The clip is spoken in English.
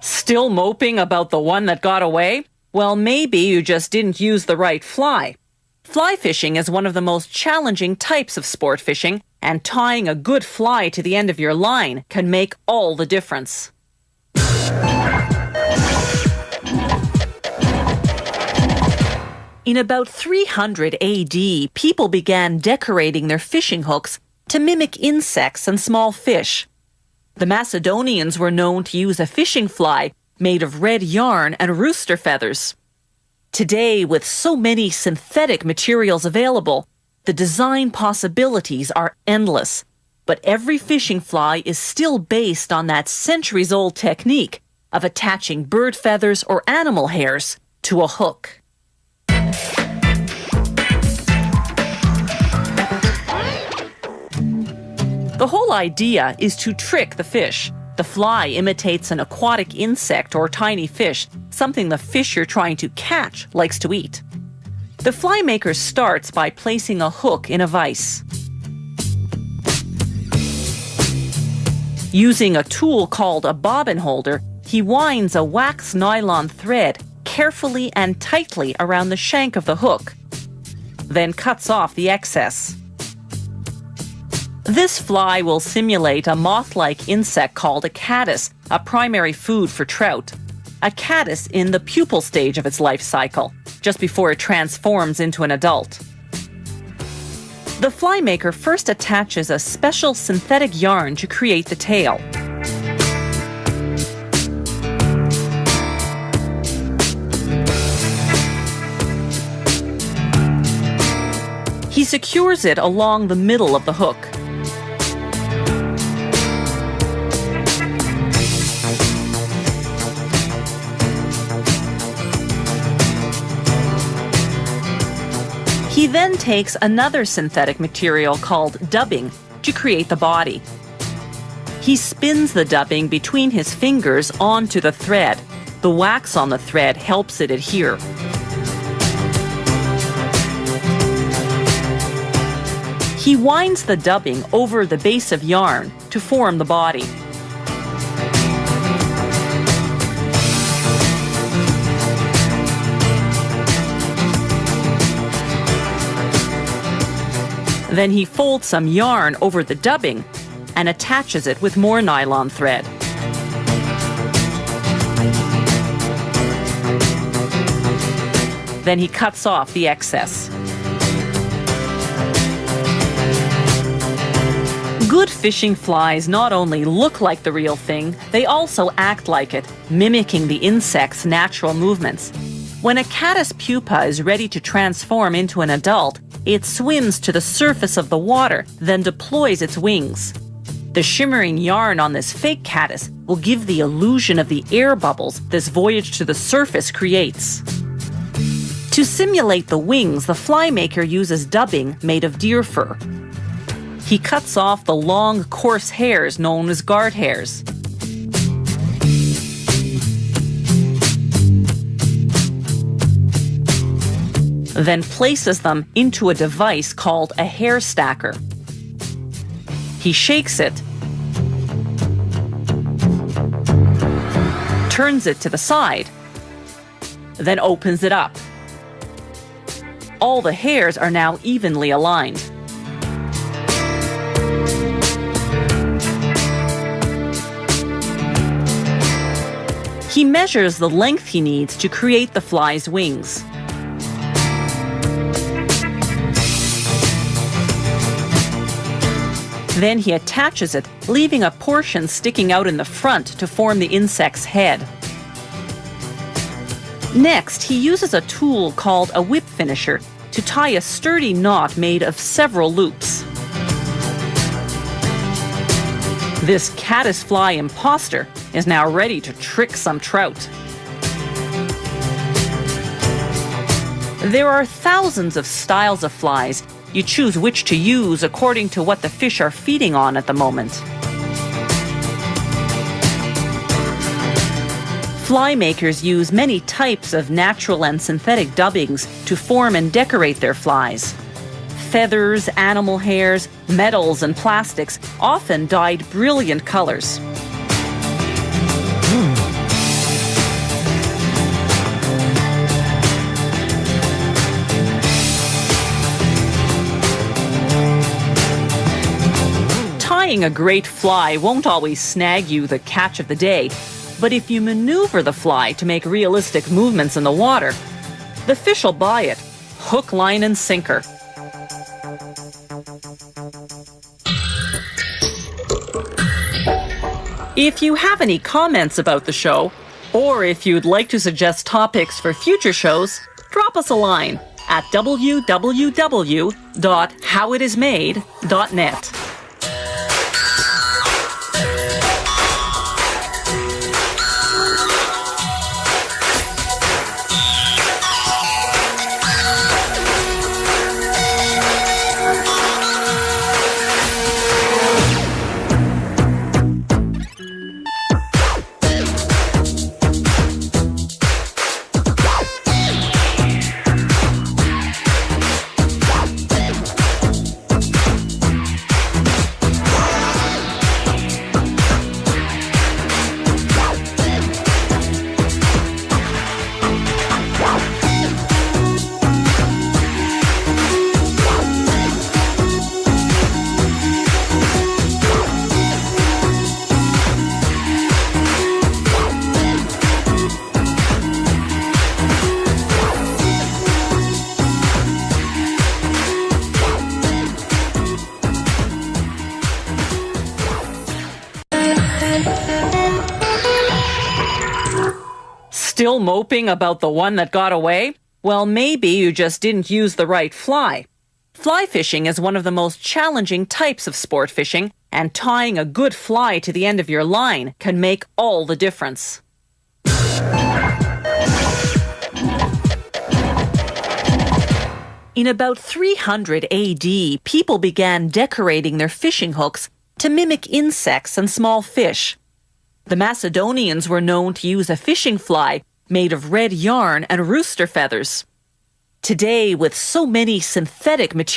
Still moping about the one that got away? Well, maybe you just didn't use the right fly. Fly fishing is one of the most challenging types of sport fishing, and tying a good fly to the end of your line can make all the difference. In about 300 AD, people began decorating their fishing hooks to mimic insects and small fish. The Macedonians were known to use a fishing fly made of red yarn and rooster feathers. Today, with so many synthetic materials available, the design possibilities are endless. But every fishing fly is still based on that centuries-old technique of attaching bird feathers or animal hairs to a hook. The whole idea is to trick the fish. The fly imitates an aquatic insect or tiny fish, something the fish you're trying to catch likes to eat. The fly maker starts by placing a hook in a vise. Using a tool called a bobbin holder, he winds a wax nylon thread carefully and tightly around the shank of the hook, then cuts off the excess. This fly will simulate a moth-like insect called a caddis, a primary food for trout. A caddis in the pupal stage of its life cycle, just before it transforms into an adult. The fly maker first attaches a special synthetic yarn to create the tail. He secures it along the middle of the hook. He then takes another synthetic material called dubbing to create the body. He spins the dubbing between his fingers onto the thread. The wax on the thread helps it adhere. He winds the dubbing over the base of yarn to form the body. Then he folds some yarn over the dubbing and attaches it with more nylon thread. Then he cuts off the excess. Good fishing flies not only look like the real thing, they also act like it, mimicking the insect's natural movements. When a caddis pupa is ready to transform into an adult, it swims to the surface of the water, then deploys its wings. The shimmering yarn on this fake caddis will give the illusion of the air bubbles this voyage to the surface creates. To simulate the wings, the fly maker uses dubbing made of deer fur. He cuts off the long, coarse hairs known as guard hairs. Then places them into a device called a hair stacker. He shakes it, turns it to the side, then opens it up. All the hairs are now evenly aligned. He measures the length he needs to create the fly's wings. Then he attaches it, leaving a portion sticking out in the front to form the insect's head. Next, he uses a tool called a whip finisher to tie a sturdy knot made of several loops. This caddisfly imposter is now ready to trick some trout. There are thousands of styles of flies. You choose which to use according to what the fish are feeding on at the moment. Fly makers use many types of natural and synthetic dubbings to form and decorate their flies. Feathers, animal hairs, metals, and plastics often dyed brilliant colors. Tying a great fly won't always snag you the catch of the day, but if you maneuver the fly to make realistic movements in the water, the fish will buy it, hook, line, and sinker. If you have any comments about the show, or if you'd like to suggest topics for future shows, drop us a line at www.howitismade.net. Still moping about the one that got away? Well, maybe you just didn't use the right fly. Fly fishing is one of the most challenging types of sport fishing, and tying a good fly to the end of your line can make all the difference. In about 300 AD, people began decorating their fishing hooks to mimic insects and small fish. The Macedonians were known to use a fishing fly made of red yarn and rooster feathers. Today, with so many synthetic materials,